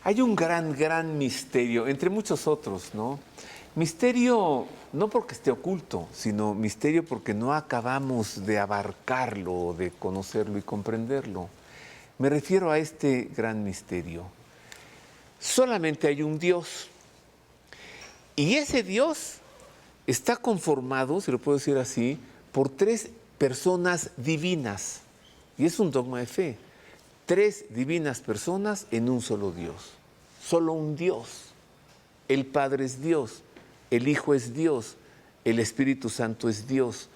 Hay un gran misterio, entre muchos otros, ¿no? Misterio no porque esté oculto, sino misterio porque no acabamos de abarcarlo, de conocerlo y comprenderlo. Me refiero a este gran misterio. Solamente hay un Dios. Y ese Dios está conformado, si lo puedo decir así, por tres personas divinas. Y es un dogma de fe. Tres divinas personas en un solo Dios. Solo un Dios. El Padre es Dios, el Hijo es Dios, el Espíritu Santo es Dios.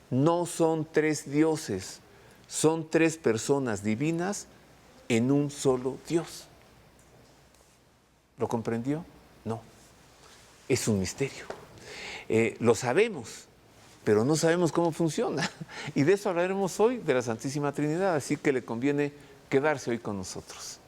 No son tres dioses, son tres personas divinas en un solo Dios. ¿Lo comprendió? No. Es un misterio. Lo sabemos, pero no sabemos cómo funciona. Y de eso hablaremos hoy, de la Santísima Trinidad, así que le conviene quedarse hoy con nosotros.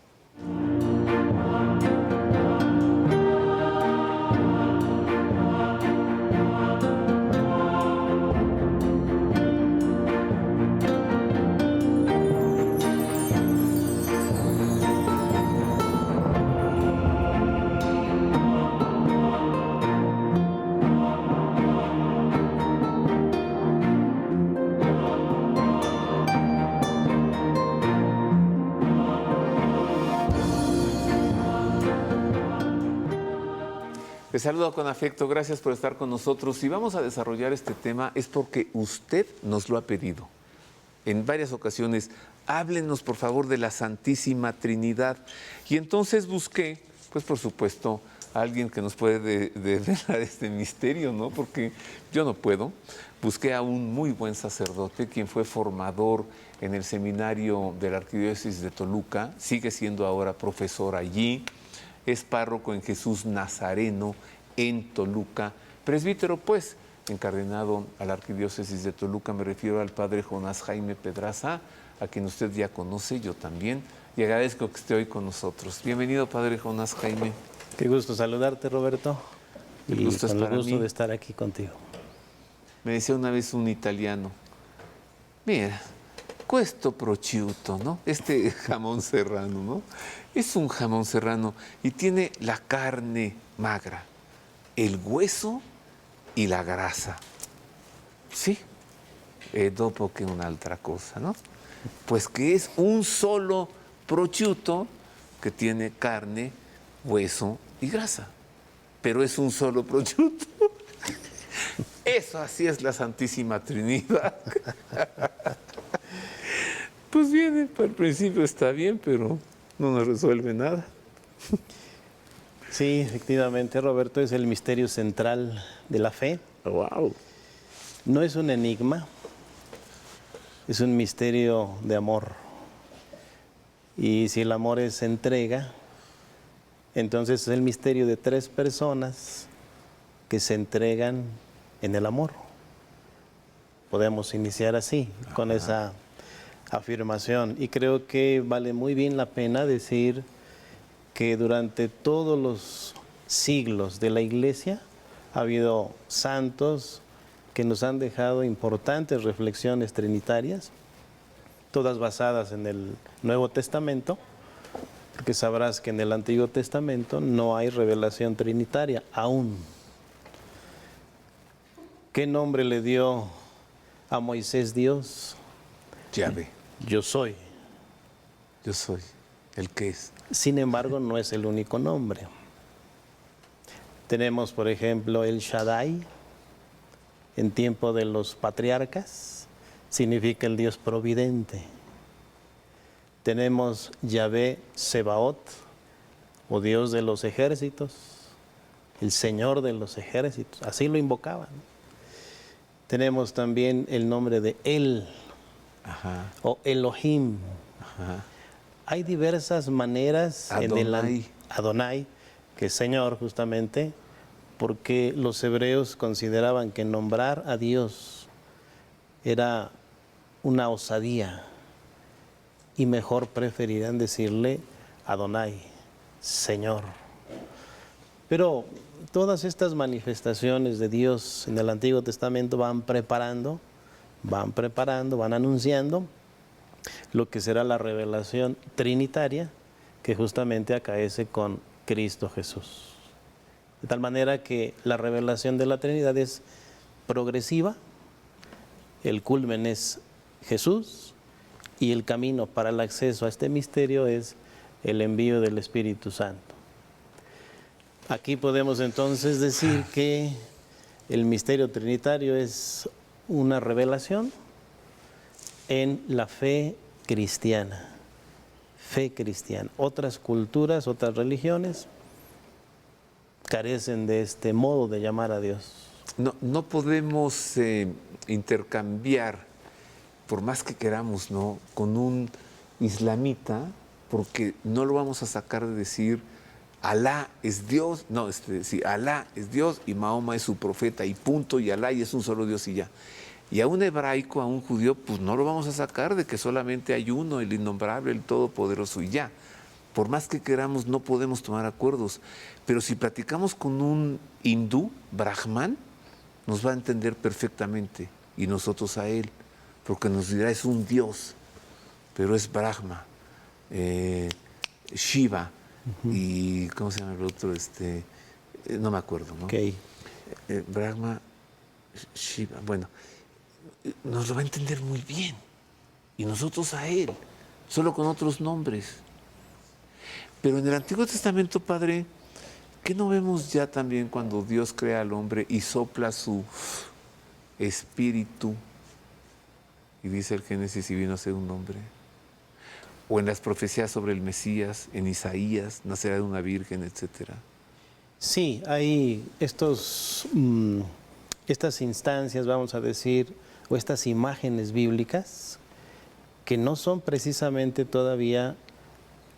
Les saludo con afecto, gracias por estar con nosotros. Si vamos a desarrollar este tema es porque usted nos lo ha pedido. En varias ocasiones, háblenos por favor de la Santísima Trinidad. Y entonces busqué, pues por supuesto, a alguien que nos puede desvelar este misterio, ¿no? Porque yo no puedo. Busqué a un muy buen sacerdote, quien fue formador en el seminario de la Arquidiócesis de Toluca, sigue siendo ahora profesor allí. Es párroco en Jesús Nazareno en Toluca, presbítero pues, encardenado a la Arquidiócesis de Toluca. Me refiero al padre Jonás Jaime Pedraza, a quien usted ya conoce, yo también, y agradezco que esté hoy con nosotros. Bienvenido, padre Jonás Jaime. Qué gusto saludarte, Roberto, El gusto es con para el gusto mí. de estar aquí contigo. Me decía una vez un italiano, mira, questo prosciutto, ¿no? Este jamón serrano, ¿no? Es un jamón serrano y tiene la carne magra, el hueso y la grasa. Sí, dopo che un'altra cosa, ¿no? Pues que es un solo prosciutto que tiene carne, hueso y grasa. Pero es un solo prosciutto. Eso así es la Santísima Trinidad. Pues bien, al principio está bien, pero no nos resuelve nada. Sí, efectivamente, Roberto, es el misterio central de la fe. Wow. No es un enigma, es un misterio de amor. Y si el amor es entrega, entonces es el misterio de tres personas que se entregan en el amor. Podemos iniciar así, con esa afirmación. Y creo que vale muy bien la pena decir que durante todos los siglos de la Iglesia ha habido santos que nos han dejado importantes reflexiones trinitarias, todas basadas en el Nuevo Testamento, porque sabrás que en el Antiguo Testamento no hay revelación trinitaria aún. ¿Qué nombre le dio a Moisés Dios? Yahvé. Yo soy. Yo soy el que es. Sin embargo, no es el único nombre. Tenemos, por ejemplo, el Shaddai, en tiempo de los patriarcas, significa el Dios providente. Tenemos Yahvé Sebaot, o Dios de los ejércitos, el Señor de los ejércitos, así lo invocaban. Tenemos también el nombre de El, o Elohim. Ajá. Hay diversas maneras Adonai. Adonai, que es Señor justamente, porque los hebreos consideraban que nombrar a Dios era una osadía y mejor preferían decirle Adonai, Señor. Pero todas estas manifestaciones de Dios en el Antiguo Testamento van preparando, van anunciando lo que será la revelación trinitaria que justamente acaece con Cristo Jesús. De tal manera que la revelación de la Trinidad es progresiva, el culmen es Jesús y el camino para el acceso a este misterio es el envío del Espíritu Santo. Aquí podemos entonces decir que el misterio trinitario es una revelación en la fe cristiana. Fe cristiana. Otras culturas, otras religiones carecen de este modo de llamar a Dios. No podemos intercambiar, por más que queramos, ¿no?, con un islamita, porque no lo vamos a sacar de decir Alá es Dios, no, sí, Alá es Dios y Mahoma es su profeta y punto, y Alá y es un solo Dios y ya. Y a un hebraico, a un judío, pues no lo vamos a sacar de que solamente hay uno, el innombrable, el todopoderoso y ya. Por más que queramos, no podemos tomar acuerdos. Pero si platicamos con un hindú, brahman, nos va a entender perfectamente, y nosotros a él, porque nos dirá es un Dios, pero es Brahma, Shiva, y ¿cómo se llama el otro? No me acuerdo, ¿no? Okay. Brahma, Shiva, bueno, nos lo va a entender muy bien, y nosotros a él, solo con otros nombres. Pero en el Antiguo Testamento, Padre, ¿qué no vemos ya también cuando Dios crea al hombre y sopla su espíritu? Y dice el Génesis, y vino a ser un hombre. O en las profecías sobre el Mesías, en Isaías, nacerá de una virgen, etcétera. Sí, hay estas instancias, vamos a decir, o estas imágenes bíblicas que no son precisamente todavía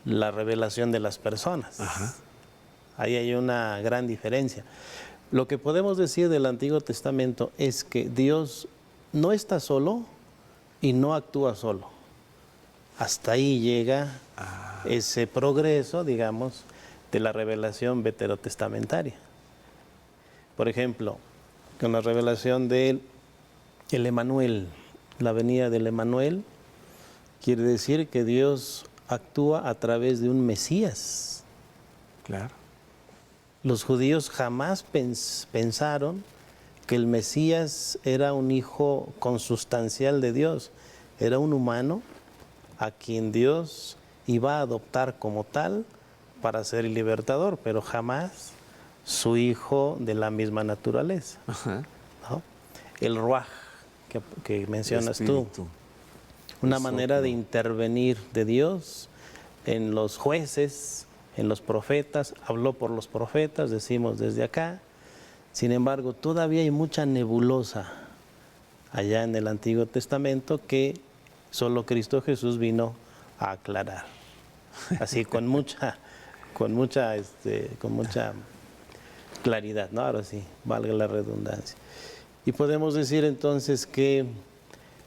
la revelación de las personas. Ajá. Ahí hay una gran diferencia. Lo que podemos decir del Antiguo Testamento es que Dios no está solo y no actúa solo. Hasta ahí llega ese progreso, digamos, de la revelación veterotestamentaria. Por ejemplo, con la revelación del Emanuel, la venida del Emanuel, quiere decir que Dios actúa a través de un Mesías. Claro. Los judíos jamás pensaron que el Mesías era un hijo consustancial de Dios, era un humano a quien Dios iba a adoptar como tal para ser el libertador, pero jamás su hijo de la misma naturaleza. Ajá. ¿No? El Ruaj que mencionas tú, una manera de intervenir de Dios en los jueces, en los profetas, habló por los profetas, decimos desde acá. Sin embargo, todavía hay mucha nebulosa allá en el Antiguo Testamento que solo Cristo Jesús vino a aclarar. Así con mucha claridad, ¿no? Ahora sí, valga la redundancia. Y podemos decir entonces que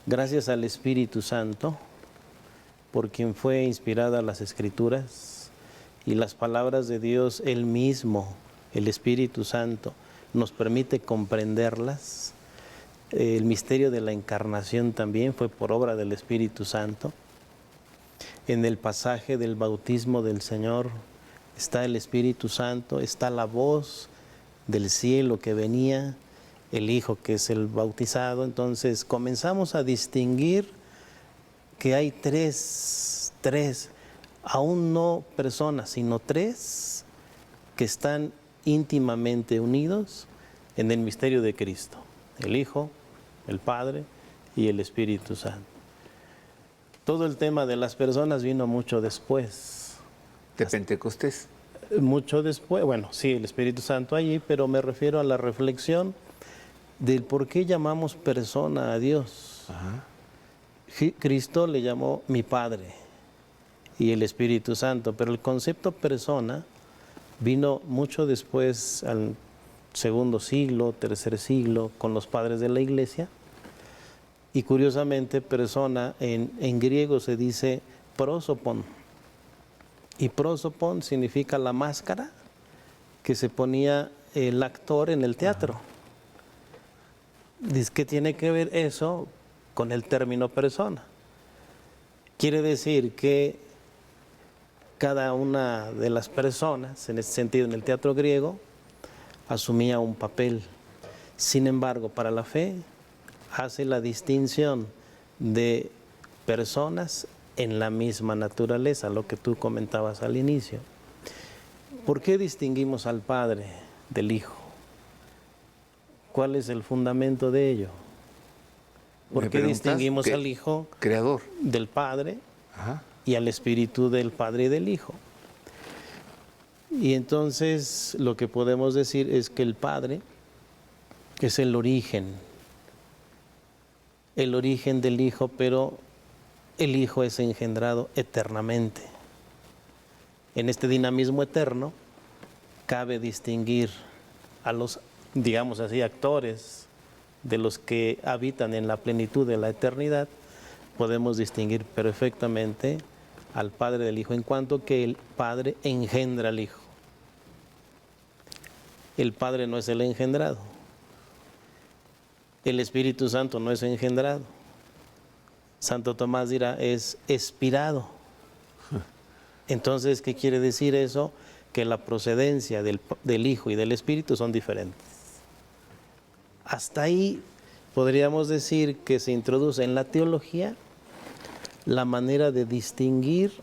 gracias al Espíritu Santo, por quien fue inspirada las Escrituras y las palabras de Dios, Él mismo, el Espíritu Santo, nos permite comprenderlas. El misterio de la encarnación también fue por obra del Espíritu Santo. En el pasaje del bautismo del Señor está el Espíritu Santo, está la voz del cielo que venía, el Hijo que es el bautizado. Entonces comenzamos a distinguir que hay tres, aún no personas, sino tres que están íntimamente unidos en el misterio de Cristo: el Hijo, el Padre y el Espíritu Santo. Todo el tema de las personas vino mucho después. ¿De Pentecostés? Mucho después, bueno, sí, el Espíritu Santo allí, pero me refiero a la reflexión del por qué llamamos persona a Dios. Ajá. Cristo le llamó mi Padre y el Espíritu Santo, pero el concepto persona vino mucho después, al segundo siglo, tercer siglo, con los padres de la Iglesia. Y curiosamente, persona en griego se dice prosopon. Y prosopon significa la máscara que se ponía el actor en el teatro. Dice que tiene que ver eso con el término persona. Quiere decir que cada una de las personas, en este sentido en el teatro griego, asumía un papel. Sin embargo, para la fe hace la distinción de personas en la misma naturaleza, lo que tú comentabas al inicio. ¿Por qué distinguimos al Padre del Hijo? ¿Cuál es el fundamento de ello? ¿Por qué distinguimos al Hijo creador del Padre Ajá. y al Espíritu del Padre y del Hijo? Y entonces lo que podemos decir es que el Padre es el origen del Hijo, pero el Hijo es engendrado eternamente. En este dinamismo eterno cabe distinguir a los, digamos así, actores de los que habitan en la plenitud de la eternidad. Podemos distinguir perfectamente al Padre del Hijo, en cuanto que el Padre engendra al Hijo. El Padre no es el engendrado. El Espíritu Santo no es engendrado. Santo Tomás dirá, es expirado. Entonces, ¿qué quiere decir eso? Que la procedencia del Hijo y del Espíritu son diferentes. Hasta ahí podríamos decir que se introduce en la teología la manera de distinguir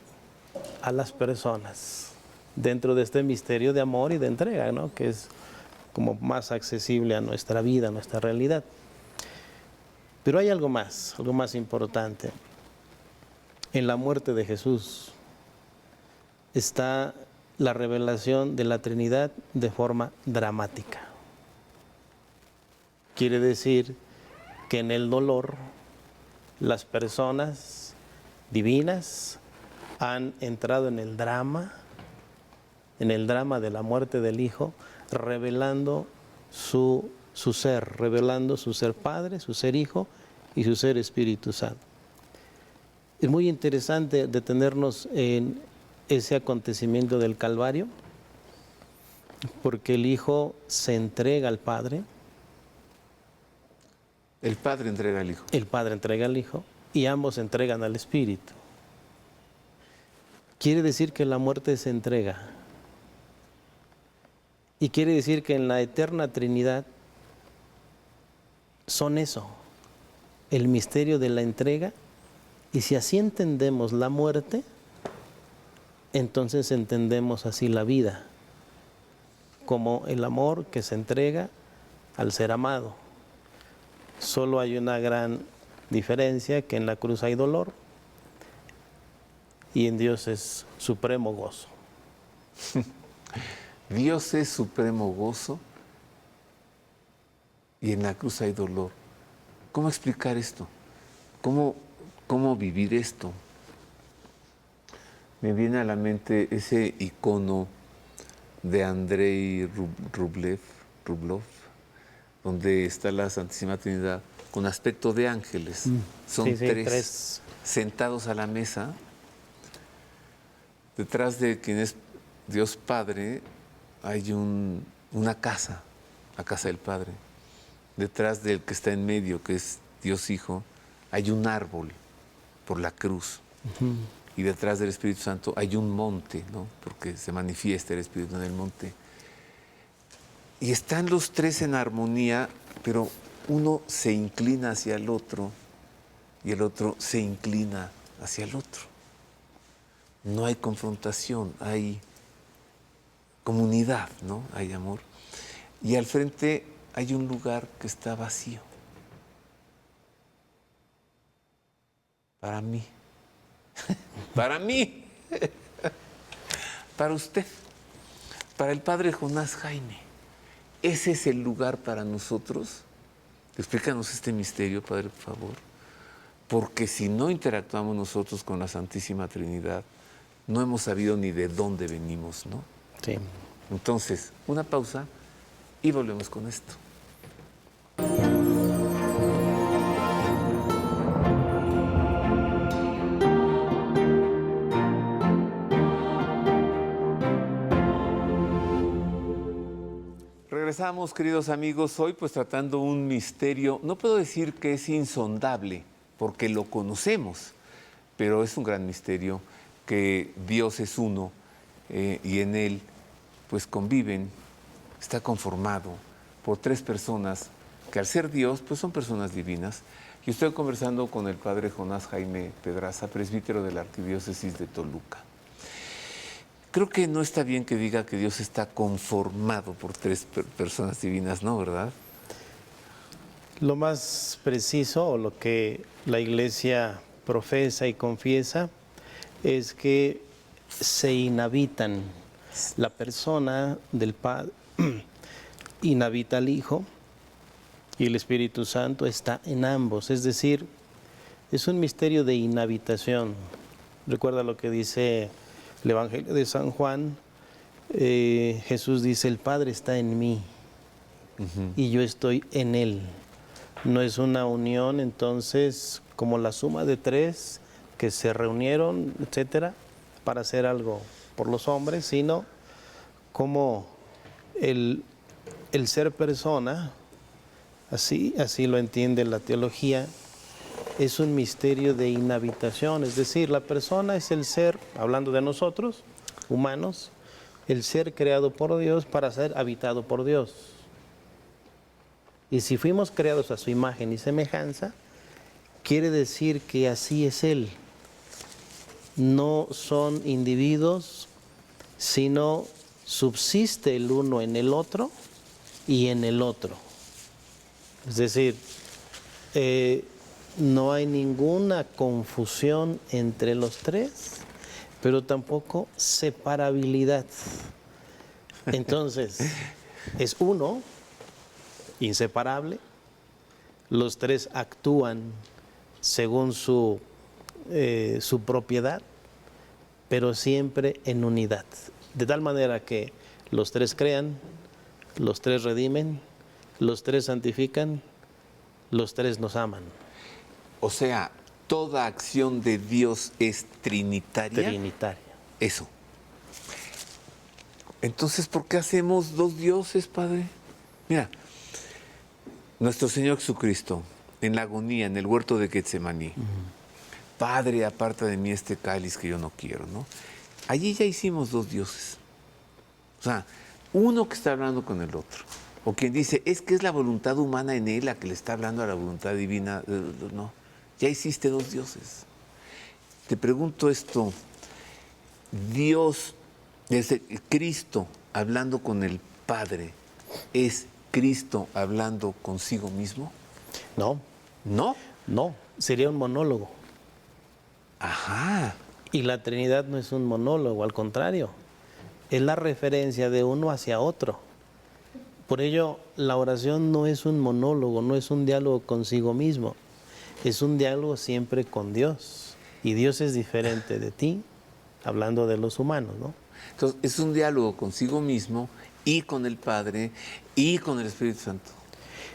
a las personas dentro de este misterio de amor y de entrega, ¿no? Que es como más accesible a nuestra vida, a nuestra realidad. Pero hay algo más importante. En la muerte de Jesús está la revelación de la Trinidad de forma dramática. Quiere decir que en el dolor las personas divinas han entrado en el drama de la muerte del Hijo, revelando su ser, revelando su ser Padre, su ser Hijo y su ser Espíritu Santo. Es muy interesante detenernos en ese acontecimiento del Calvario, porque el Hijo se entrega al Padre. El Padre entrega al Hijo. El Padre entrega al Hijo y ambos entregan al Espíritu. Quiere decir que la muerte se entrega. Y quiere decir que en la eterna Trinidad son eso, el misterio de la entrega. Y si así entendemos la muerte, entonces entendemos así la vida, como el amor que se entrega al ser amado. Solo hay una gran diferencia, que en la cruz hay dolor y en Dios es supremo gozo. Dios es supremo gozo y en la cruz hay dolor. ¿Cómo explicar esto? ¿Cómo vivir esto? Me viene a la mente ese icono de Andrei Rublev, donde está la Santísima Trinidad con aspecto de ángeles. Son tres sentados a la mesa. Detrás de quien es Dios Padre hay una casa, la casa del Padre. Detrás del que está en medio, que es Dios Hijo, hay un árbol por la cruz. Y detrás del Espíritu Santo hay un monte, ¿no? Porque se manifiesta el Espíritu en el monte. Y están los tres en armonía, pero uno se inclina hacia el otro y el otro se inclina hacia el otro. No hay confrontación, hay comunidad, ¿no? Hay amor. Y al frente hay un lugar que está vacío. Para mí. Para mí. Para usted. Para el padre Jonás Jaime. Ese es el lugar para nosotros. Explícanos este misterio, Padre, por favor. Porque si no interactuamos nosotros con la Santísima Trinidad, no hemos sabido ni de dónde venimos, ¿no? Sí. Entonces, una pausa y volvemos con esto. Regresamos, queridos amigos, hoy pues tratando un misterio, no puedo decir que es insondable, porque lo conocemos, pero es un gran misterio, que Dios es uno y en Él pues conviven, está conformado por tres personas que al ser Dios pues son personas divinas. Y estoy conversando con el padre Jonás Jaime Pedraza, presbítero de la Arquidiócesis de Toluca. Creo que no está bien que diga que Dios está conformado por tres personas divinas, ¿no? ¿Verdad? Lo más preciso, o lo que la Iglesia profesa y confiesa, es que se inhabitan. La persona del Padre inhabita al Hijo y el Espíritu Santo está en ambos. Es decir, es un misterio de inhabitación. Recuerda lo que dice el Evangelio de San Juan. Jesús dice, el Padre está en mí y yo estoy en Él. No es una unión, entonces, como la suma de tres que se reunieron, etcétera, para hacer algo por los hombres, sino como el ser persona, así lo entiende la teología, es un misterio de inhabitación. Es decir, la persona es el ser, hablando de nosotros, humanos, el ser creado por Dios para ser habitado por Dios. Y si fuimos creados a su imagen y semejanza, quiere decir que así es Él. No son individuos, sino subsiste el uno en el otro y en el otro. Es decir, no hay ninguna confusión entre los tres, pero tampoco separabilidad. Entonces, es uno, inseparable, los tres actúan según su propiedad, pero siempre en unidad. De tal manera que los tres crean, los tres redimen, los tres santifican, los tres nos aman. O sea, toda acción de Dios es trinitaria. Trinitaria. Eso. Entonces, ¿por qué hacemos dos dioses, Padre? Mira, nuestro Señor Jesucristo, en la agonía, en el huerto de Getsemaní, Padre, aparta de mí este cáliz que yo no quiero, ¿no? Allí ya hicimos dos dioses. O sea, uno que está hablando con el otro. O quien dice, es que es la voluntad humana en él la que le está hablando a la voluntad divina. No, ya hiciste dos dioses. Te pregunto esto, Dios, desde Cristo hablando con el Padre, ¿es Cristo hablando consigo mismo? No. ¿No? No, sería un monólogo. Ajá. Y la Trinidad no es un monólogo, al contrario, es la referencia de uno hacia otro. Por ello, la oración no es un monólogo, no es un diálogo consigo mismo, es un diálogo siempre con Dios. Y Dios es diferente de ti, hablando de los humanos, ¿no? Entonces, es un diálogo consigo mismo y con el Padre y con el Espíritu Santo.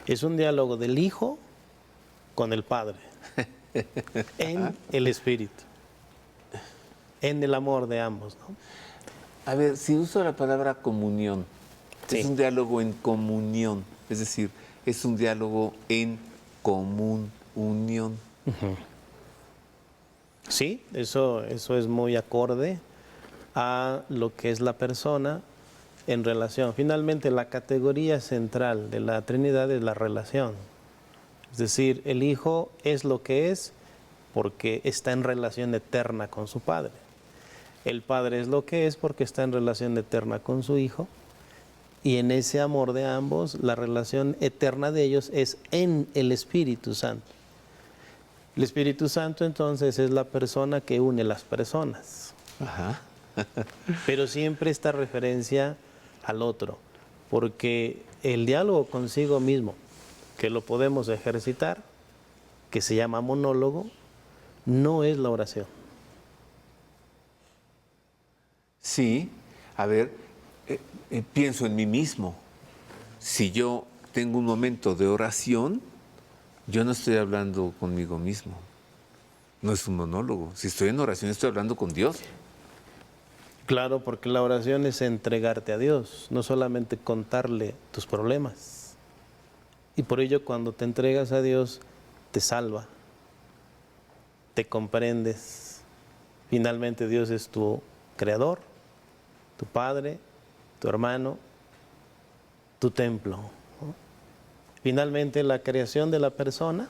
Es un diálogo del Hijo con el Padre, en el Espíritu, en el amor de ambos, ¿no? A ver, si uso la palabra comunión, Sí. es un diálogo en comunión, es decir, es un diálogo en común unión. Sí, eso es muy acorde a lo que es la persona en relación. Finalmente, la categoría central de la Trinidad es la relación. Es decir, el Hijo es lo que es porque está en relación eterna con su Padre. El Padre es lo que es porque está en relación eterna con su Hijo. Y en ese amor de ambos, la relación eterna de ellos es en el Espíritu Santo. El Espíritu Santo entonces es la persona que une las personas. Ajá. Pero siempre esta referencia al otro, porque el diálogo consigo mismo, que lo podemos ejercitar, que se llama monólogo, no es la oración. Sí, a ver, pienso en mí mismo. Si yo tengo un momento de oración, yo no estoy hablando conmigo mismo. No es un monólogo. Si estoy en oración, estoy hablando con Dios. Claro, porque la oración es entregarte a Dios, no solamente contarle tus problemas. Y por ello cuando te entregas a Dios, te salva, te comprendes, Finalmente Dios es tu creador, tu padre, tu hermano, tu templo, ¿no? Finalmente la creación de la persona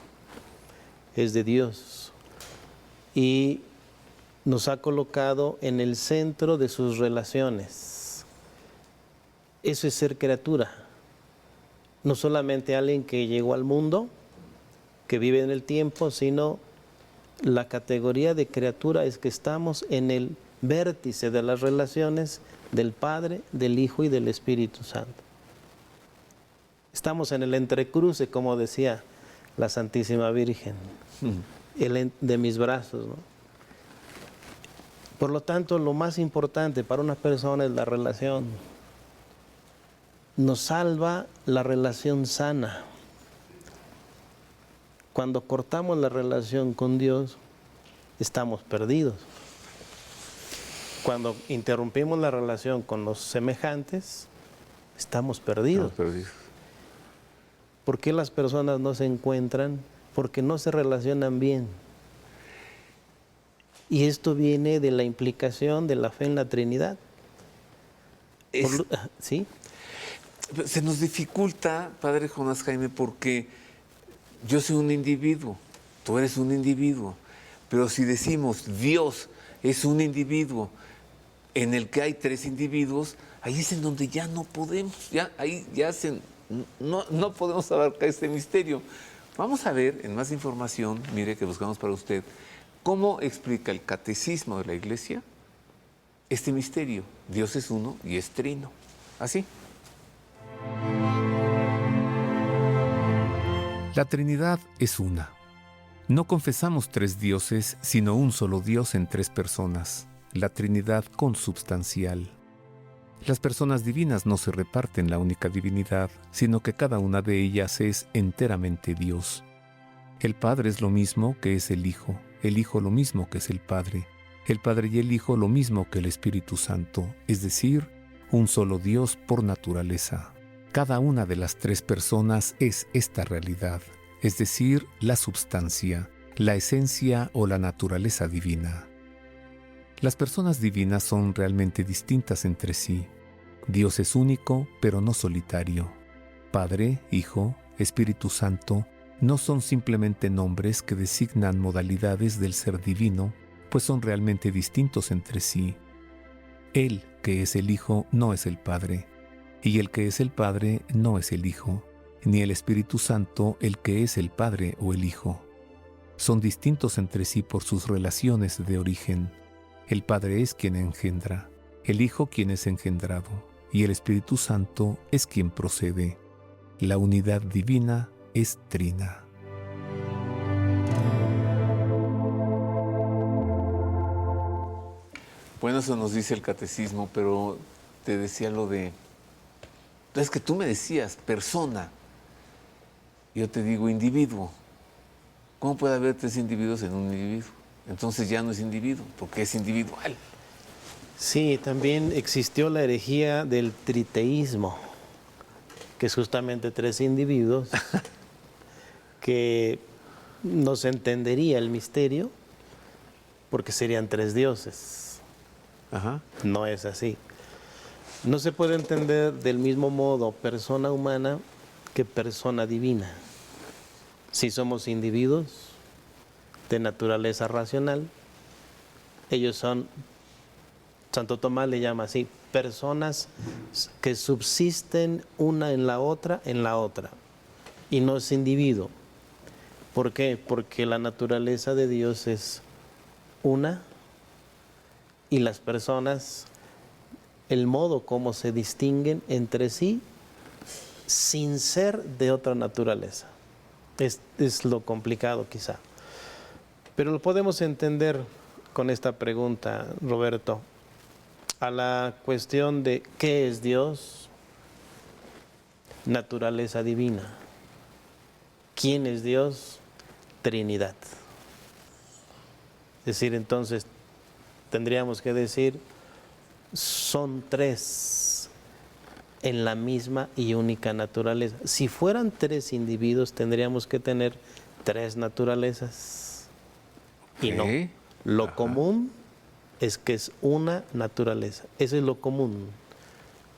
es de Dios y nos ha colocado en el centro de sus relaciones. Eso es ser criatura. No solamente alguien que llegó al mundo, que vive en el tiempo, sino la categoría de criatura es que estamos en el vértice de las relaciones del Padre, del Hijo y del Espíritu Santo. Estamos en el entrecruce, como decía la Santísima Virgen, de mis brazos, ¿no? Por lo tanto, lo más importante para una persona es la relación. Nos salva la relación sana. Cuando cortamos la relación con Dios, estamos perdidos. Cuando interrumpimos la relación con los semejantes, estamos perdidos. ¿Por qué las personas no se encuentran? Porque no se relacionan bien. Y esto viene de la implicación de la fe en la Trinidad. ¿Sí? Se nos dificulta, Padre Jonás Jaime, porque yo soy un individuo, tú eres un individuo, pero si decimos Dios es un individuo en el que hay tres individuos, ahí es en donde ya no podemos, no podemos abarcar este misterio. Vamos a ver en más información, mire que buscamos para usted, cómo explica el Catecismo de la Iglesia este misterio. Dios es uno y es trino. Así. La Trinidad es una. No confesamos tres dioses, sino un solo Dios en tres personas, la Trinidad consubstancial. Las personas divinas no se reparten la única divinidad, sino que cada una de ellas es enteramente Dios. El Padre es lo mismo que es el Hijo lo mismo que es el Padre y el Hijo lo mismo que el Espíritu Santo, es decir, un solo Dios por naturaleza. Cada una de las tres personas es esta realidad, es decir, la substancia, la esencia o la naturaleza divina. Las personas divinas son realmente distintas entre sí. Dios es único, pero no solitario. Padre, Hijo, Espíritu Santo no son simplemente nombres que designan modalidades del ser divino, pues son realmente distintos entre sí. Él, que es el Hijo, no es el Padre, y el que es el Padre no es el Hijo, ni el Espíritu Santo el que es el Padre o el Hijo. Son distintos entre sí por sus relaciones de origen. El Padre es quien engendra, el Hijo quien es engendrado, y el Espíritu Santo es quien procede. La unidad divina es trina. Bueno, eso nos dice el Catecismo, pero te decía lo de... Es que tú me decías persona, yo te digo individuo. ¿Cómo puede haber tres individuos en un individuo? Entonces ya no es individuo, porque es individual. Sí, también existió la herejía del triteísmo, que es justamente tres individuos que no se entendería el misterio porque serían tres dioses. Ajá. No es así. No se puede entender del mismo modo persona humana que persona divina. Si somos individuos de naturaleza racional, ellos son, Santo Tomás le llama así, personas que subsisten una en la otra, y no es individuo. ¿Por qué? Porque la naturaleza de Dios es una y las personas, el modo como se distinguen entre sí sin ser de otra naturaleza. Es lo complicado quizá. Pero lo podemos entender con esta pregunta, Roberto, a la cuestión de ¿qué es Dios? Naturaleza divina. ¿Quién es Dios? Trinidad. Es decir, entonces tendríamos que decir, son tres en la misma y única naturaleza. Si fueran tres individuos, tendríamos que tener tres naturalezas. Y no. Lo común es que es una naturaleza. Eso es lo común.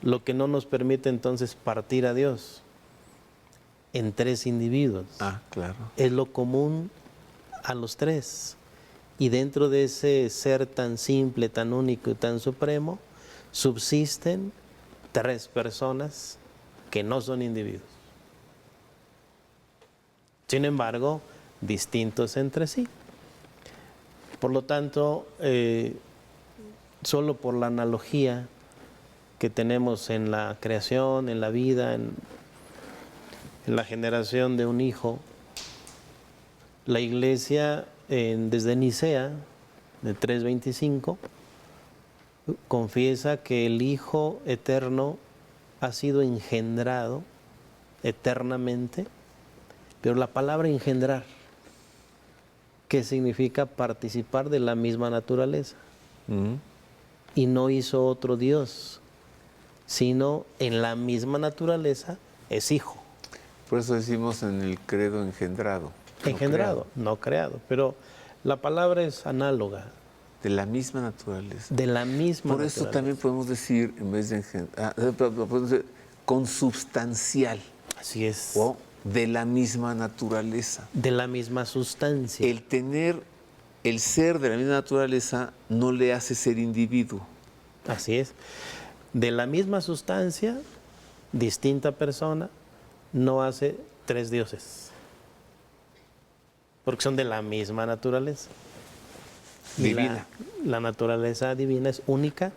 Lo que no nos permite entonces partir a Dios en tres individuos. Ah, claro. Es lo común a los tres. Y dentro de ese ser tan simple, tan único y tan supremo, subsisten tres personas que no son individuos. Sin embargo, distintos entre sí. Por lo tanto, solo por la analogía que tenemos en la creación, en la vida, en la generación de un hijo, la Iglesia desde Nicea, de 325, confiesa que el Hijo eterno ha sido engendrado eternamente, pero la palabra engendrar, ¿qué significa? Participar de la misma naturaleza. Y no hizo otro Dios, sino en la misma naturaleza es Hijo. Por eso decimos en el credo engendrado. Engendrado, no creado. Pero la palabra es análoga. De la misma naturaleza. De la misma Por eso naturaleza. también podemos decir, en vez de engendrar, podemos decir consubstancial. Así es. O de la misma naturaleza. De la misma sustancia. El tener el ser de la misma naturaleza no le hace ser individuo. Así es. De la misma sustancia, distinta persona, no hace tres dioses. Porque son de la misma naturaleza. Y Divina. La naturaleza divina es única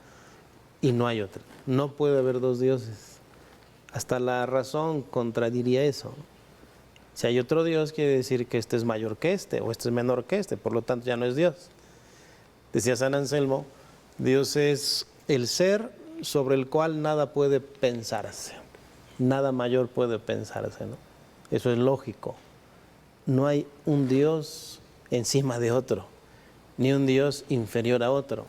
y no hay otra. No puede haber dos dioses. Hasta la razón contradiría eso. Si hay otro Dios, quiere decir que este es mayor que este o este es menor que este, por lo tanto ya no es Dios. Decía San Anselmo, Dios es el ser sobre el cual nada puede pensarse. Nada mayor puede pensarse, ¿no? Eso es lógico. No hay un Dios encima de otro, ni un Dios inferior a otro.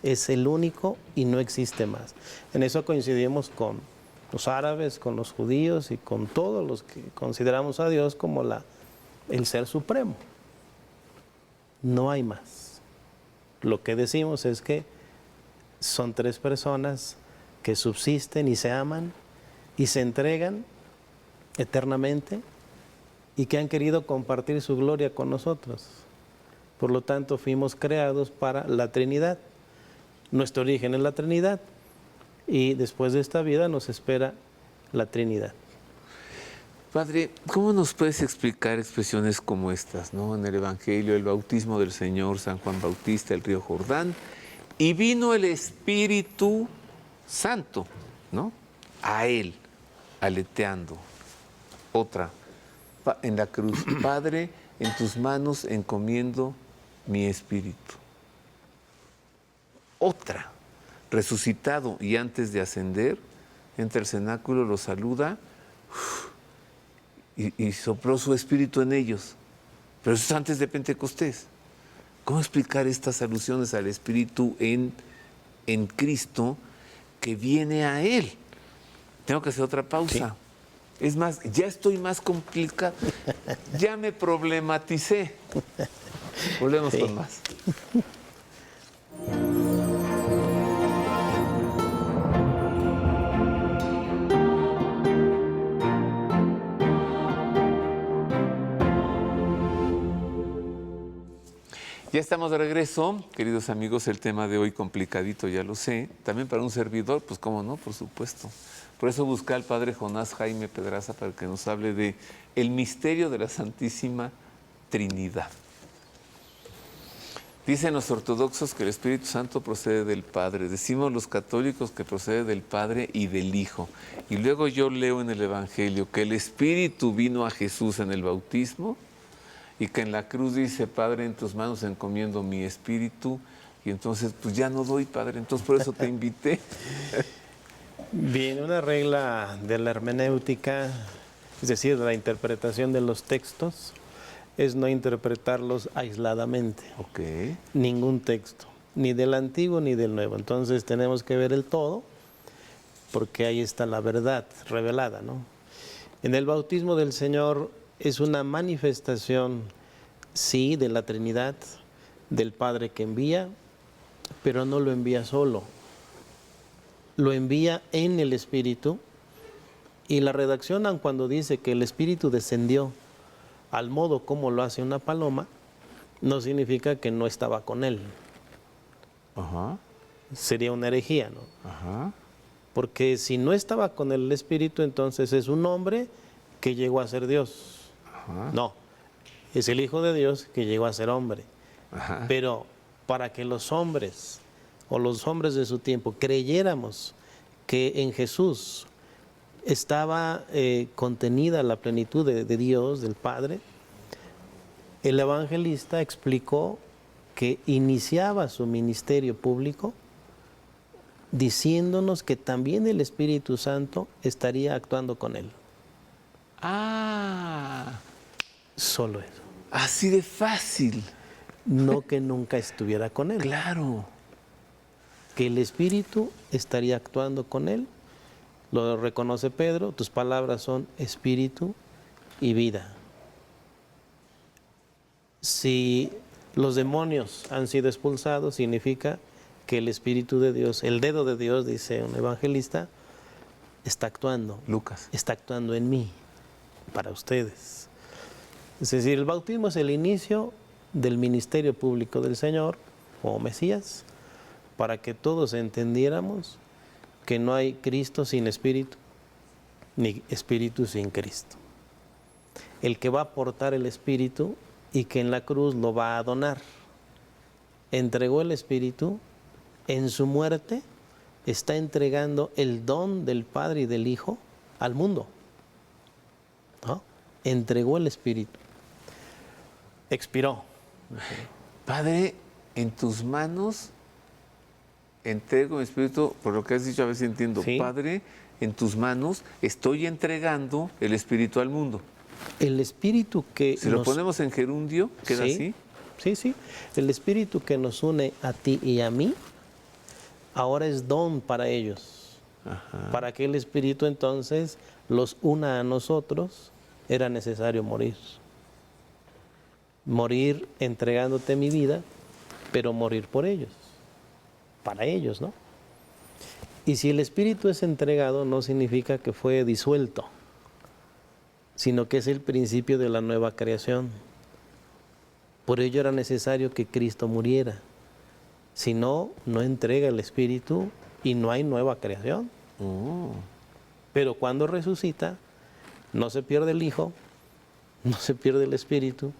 Es el único y no existe más. En eso coincidimos con los árabes, con los judíos y con todos los que consideramos a Dios como el ser supremo. No hay más. Lo que decimos es que son tres personas que subsisten y se aman y se entregan eternamente y que han querido compartir su gloria con nosotros. Por lo tanto, fuimos creados para la Trinidad. Nuestro origen es la Trinidad y después de esta vida nos espera la Trinidad. Padre, ¿cómo nos puedes explicar expresiones como estas, ¿no? En el Evangelio, el bautismo del Señor, San Juan Bautista, el río Jordán, y vino el Espíritu Santo, ¿no? A él, aleteando. Otra, en la cruz, Padre, en tus manos encomiendo mi espíritu. Otra, resucitado y antes de ascender, entra al cenáculo, lo saluda y sopló su espíritu en ellos. Pero eso es antes de Pentecostés. ¿Cómo explicar estas alusiones al espíritu en Cristo que viene a él? Tengo que hacer otra pausa. Sí. Es más, ya estoy más complicado. Ya me problematicé. Volvemos con más. Ya estamos de regreso, queridos amigos, el tema de hoy complicadito, ya lo sé. También para un servidor, pues cómo no, por supuesto. Por eso busqué al padre Jonás Jaime Pedraza para que nos hable de el misterio de la Santísima Trinidad. Dicen los ortodoxos que el Espíritu Santo procede del Padre. Decimos los católicos que procede del Padre y del Hijo. Y luego yo leo en el Evangelio que el Espíritu vino a Jesús en el bautismo y que en la cruz dice, Padre, en tus manos encomiendo mi espíritu. Y entonces, pues ya no doy, Padre. Entonces, por eso te invité. Bien, una regla de la hermenéutica, es decir, de la interpretación de los textos, es no interpretarlos aisladamente. Ok. Ningún texto, ni del Antiguo ni del Nuevo. Entonces, tenemos que ver el todo, porque ahí está la verdad revelada, ¿no? En el bautismo del Señor es una manifestación, sí, de la Trinidad, del Padre que envía pero no lo envía solo. Lo envía en el Espíritu, y la redaccionan cuando dice que el Espíritu descendió al modo como lo hace una paloma, no significa que no estaba con él. Ajá, Sería una herejía, ¿no? ajá. Porque si no estaba con el Espíritu, entonces es un hombre que llegó a ser Dios. Ajá. No, es el Hijo de Dios que llegó a ser hombre. Ajá. Pero para que los hombres o los hombres de su tiempo creyéramos que en Jesús estaba contenida la plenitud de Dios, del Padre, el evangelista explicó que iniciaba su ministerio público diciéndonos que también el Espíritu Santo estaría actuando con él. Ah, Solo eso. así de fácil. No que nunca estuviera con él. Claro. Que el Espíritu estaría actuando con él. Lo reconoce Pedro, tus palabras son espíritu y vida. Si los demonios han sido expulsados, significa que el Espíritu de Dios, el dedo de Dios, dice un evangelista, está actuando. Lucas. Está actuando en mí, para ustedes. Es decir, el bautismo es el inicio del ministerio público del Señor, como Mesías, para que todos entendiéramos que no hay Cristo sin Espíritu, ni Espíritu sin Cristo. El que va a aportar el Espíritu y que en la cruz lo va a donar. Entregó el Espíritu, en su muerte está entregando el don del Padre y del Hijo al mundo. ¿No? Entregó el Espíritu. Expiró. Padre, en tus manos entrego mi espíritu, por lo que has dicho, a ver si entiendo. Sí. Padre, en tus manos estoy entregando el espíritu al mundo. El Espíritu que Si lo ponemos en gerundio, queda Sí, así. Sí, sí. El Espíritu que nos une a ti y a mí, ahora es don para ellos. Ajá. Para que el Espíritu entonces los una a nosotros, era necesario morir. Morir entregándote mi vida, pero morir por ellos. Para ellos, ¿no? Y si el Espíritu es entregado, no significa que fue disuelto, sino que es el principio de la nueva creación. Por ello era necesario que Cristo muriera. Si no, no entrega el Espíritu y no hay nueva creación. Oh. Pero cuando resucita, no se pierde el Hijo, no se pierde el Espíritu.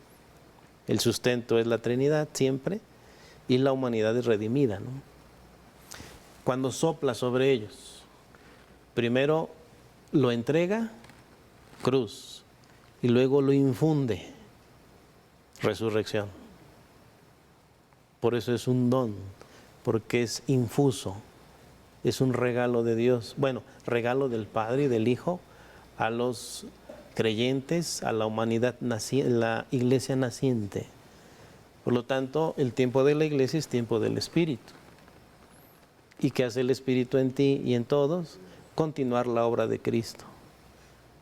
El sustento es la Trinidad siempre y la humanidad es redimida, ¿no? Cuando sopla sobre ellos, primero lo entrega, cruz, y luego lo infunde, resurrección. Por eso es un don, porque es infuso, es un regalo de Dios. Bueno, regalo del Padre y del Hijo a los creyentes, a la humanidad, la iglesia naciente. Por lo tanto, el tiempo de la iglesia es tiempo del Espíritu. ¿Y qué hace el Espíritu en ti y en todos? Continuar la obra de Cristo,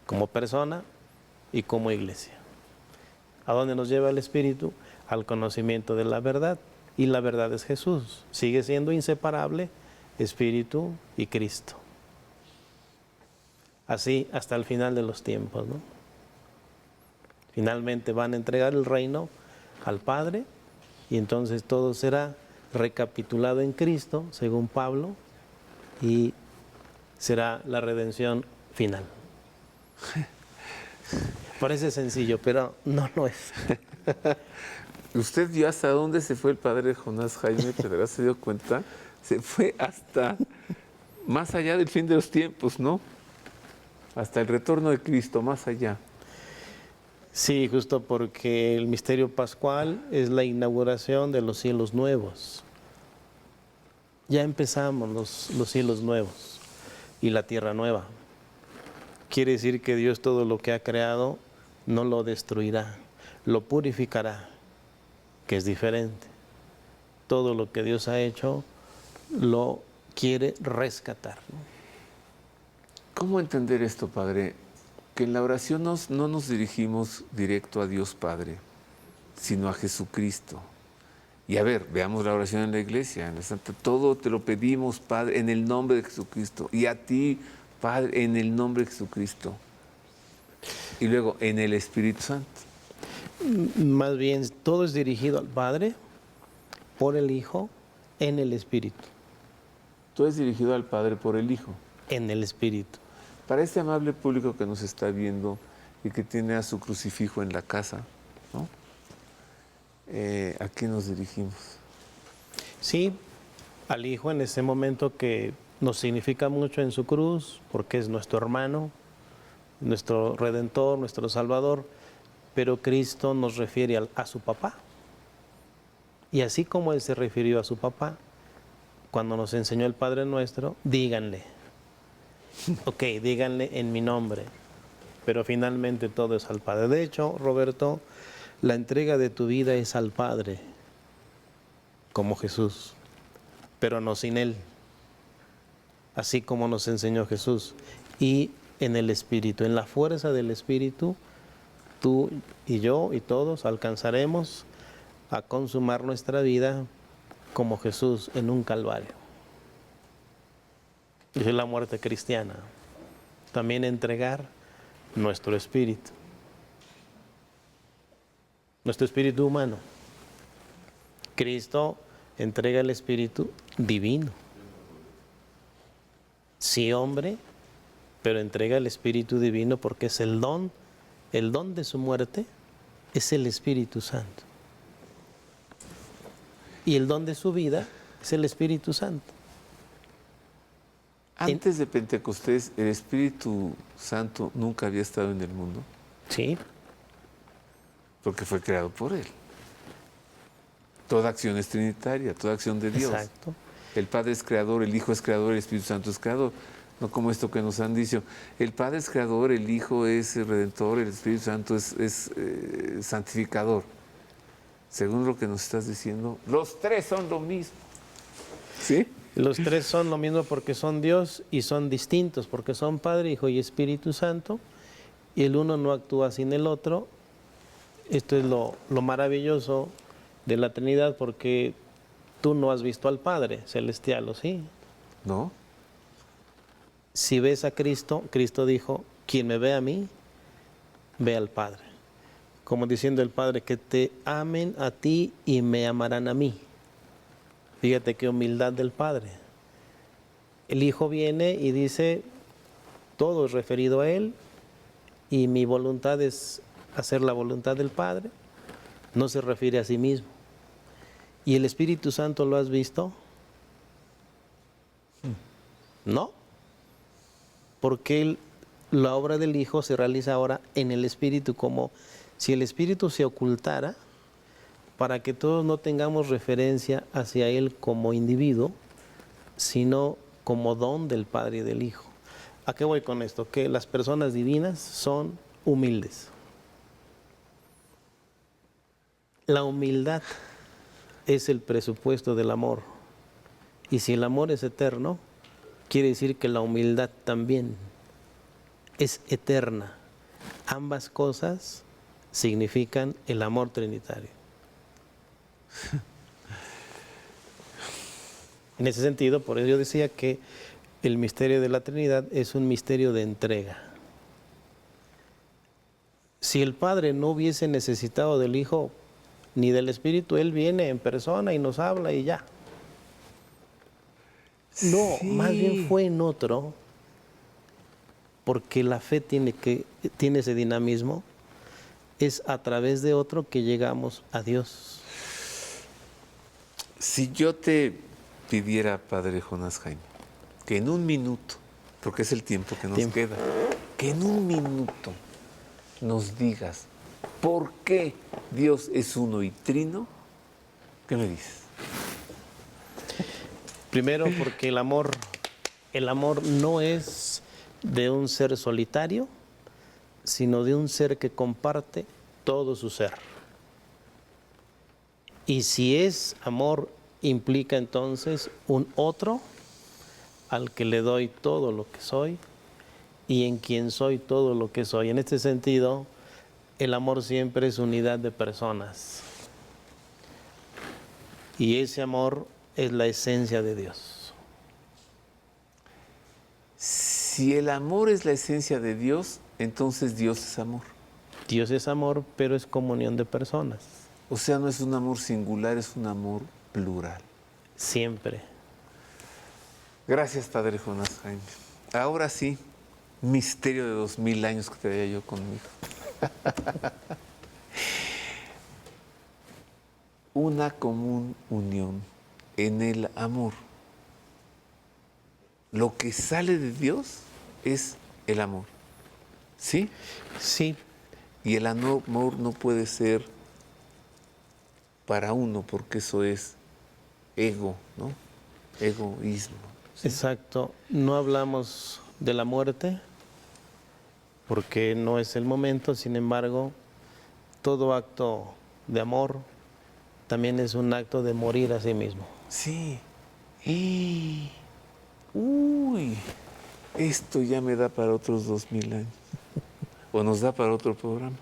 como persona y como iglesia. ¿A dónde nos lleva el Espíritu? Al conocimiento de la verdad. Y la verdad es Jesús. Sigue siendo inseparable Espíritu y Cristo. Así hasta el final de los tiempos, ¿no? Finalmente van a entregar el reino al Padre y entonces todo será recapitulado en Cristo, según Pablo, y será la redención final. Parece sencillo, pero no lo es. ¿Usted vio hasta dónde se fue el padre Jonás Jaime Pedra? ¿Se dio cuenta? Se fue hasta más allá del fin de los tiempos, ¿no? Hasta el retorno de Cristo, más allá. Sí, justo porque el misterio pascual es la inauguración de los cielos nuevos. Ya empezamos los cielos nuevos y la tierra nueva. Quiere decir que Dios todo lo que ha creado no lo destruirá, lo purificará, que es diferente. Todo lo que Dios ha hecho lo quiere rescatar, ¿no? ¿Cómo entender esto, Padre? Que en la oración no nos dirigimos directo a Dios Padre, sino a Jesucristo. Y a ver, veamos la oración en la iglesia, en la Santa. Todo te lo pedimos, Padre, en el nombre de Jesucristo. Y a ti, Padre, en el nombre de Jesucristo. Y luego, en el Espíritu Santo. Más bien, todo es dirigido al Padre, por el Hijo, en el Espíritu. Todo es dirigido al Padre por el Hijo. En el Espíritu. Para este amable público que nos está viendo y que tiene a su crucifijo en la casa, ¿no? ¿A quién nos dirigimos? Sí, al Hijo en ese momento que nos significa mucho en su cruz, porque es nuestro hermano, nuestro Redentor, nuestro Salvador, pero Cristo nos refiere a su papá. Y así como Él se refirió a su papá, cuando nos enseñó el Padre Nuestro, díganle. Ok, díganle en mi nombre, pero finalmente todo es al Padre. De hecho, Roberto, la entrega de tu vida es al Padre, como Jesús, pero no sin Él, así como nos enseñó Jesús. Y en el Espíritu, en la fuerza del Espíritu, tú y yo y todos alcanzaremos a consumar nuestra vida como Jesús en un Calvario. Y es la muerte cristiana. También entregar nuestro espíritu humano. Cristo entrega el espíritu divino. Sí, hombre, pero entrega el espíritu divino porque es el don de su muerte es el Espíritu Santo. Y el don de su vida es el Espíritu Santo. Antes de Pentecostés, ¿el Espíritu Santo nunca había estado en el mundo? Sí. Porque fue creado por Él. Toda acción es trinitaria, toda acción de Dios. Exacto. El Padre es creador, el Hijo es creador, el Espíritu Santo es creador. No como esto que nos han dicho. El Padre es creador, el Hijo es redentor, el Espíritu Santo es santificador. Según lo que nos estás diciendo, los tres son lo mismo. ¿Sí? Los tres son lo mismo porque son Dios y son distintos, porque son Padre, Hijo y Espíritu Santo, y el uno no actúa sin el otro. Esto es lo maravilloso de la Trinidad, porque tú no has visto al Padre celestial, ¿o sí? ¿No? Si ves a Cristo, Cristo dijo, quien me ve a mí, ve al Padre. Como diciendo el Padre, que te amen a ti y me amarán a mí. Fíjate qué humildad del Padre. El Hijo viene y dice, todo es referido a Él y mi voluntad es hacer la voluntad del Padre. No se refiere a sí mismo. ¿Y el Espíritu Santo lo has visto? No. Porque la obra del Hijo se realiza ahora en el Espíritu, como si el Espíritu se ocultara, para que todos no tengamos referencia hacia Él como individuo, sino como don del Padre y del Hijo. ¿A qué voy con esto? Que las personas divinas son humildes. La humildad es el presupuesto del amor. Y si el amor es eterno, quiere decir que la humildad también es eterna. Ambas cosas significan el amor trinitario. En ese sentido, por eso yo decía que el misterio de la Trinidad es un misterio de entrega. Si el Padre no hubiese necesitado del Hijo ni del Espíritu, Él viene en persona y nos habla y ya. No, Sí. más bien fue en otro, porque la fe tiene ese dinamismo, es a través de otro que llegamos a Dios. Si yo te pidiera, Padre Jonás Jaime, que en un minuto, porque es el tiempo que nos queda, que en un minuto nos digas por qué Dios es uno y trino, ¿qué me dices? Primero, porque el amor no es de un ser solitario, sino de un ser que comparte todo su ser. Y si es amor, implica entonces un otro al que le doy todo lo que soy y en quien soy todo lo que soy. En este sentido, el amor siempre es unidad de personas. Y ese amor es la esencia de Dios. Si el amor es la esencia de Dios, entonces Dios es amor. Dios es amor, pero es comunión de personas. O sea, no es un amor singular, es un amor plural. Siempre. Gracias, Padre Jonás Jaime. Ahora sí, misterio de 2000 años que traía yo conmigo. Una común unión en el amor. Lo que sale de Dios es el amor. ¿Sí? Sí, Y el amor no puede ser para uno, porque eso es ego, ¿no? Egoísmo. exacto. No hablamos de la muerte porque no es el momento, sin embargo, todo acto de amor también es un acto de morir a sí mismo. Sí. Y... Uy, esto ya me da para otros 2000 años. O nos da para otro programa.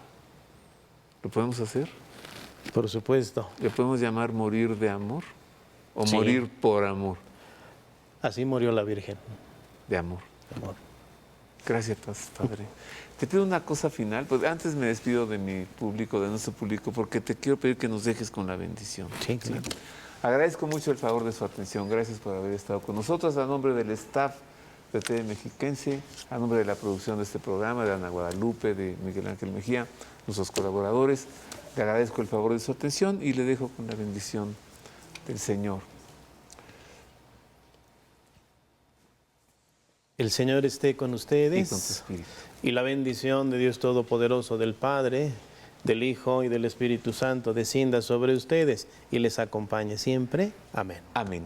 ¿Lo podemos hacer? Por supuesto. ¿Le podemos llamar morir de amor? ¿O Sí. morir por amor? Así murió la Virgen. De amor. Amor. Gracias, Padre. Te pido una cosa final, pues antes me despido de mi público, de nuestro público, porque te quiero pedir que nos dejes con la bendición. Sí, claro. Agradezco mucho el favor de su atención. Gracias por haber estado con nosotros. A nombre del staff de TV Mexiquense, a nombre de la producción de este programa, de Ana Guadalupe, de Miguel Ángel Mejía, nuestros colaboradores, le agradezco el favor de su atención y le dejo con la bendición del Señor. El Señor esté con ustedes. Y con tu espíritu. Y la bendición de Dios Todopoderoso, del Padre, del Hijo y del Espíritu Santo descienda sobre ustedes y les acompañe siempre. Amén. Amén.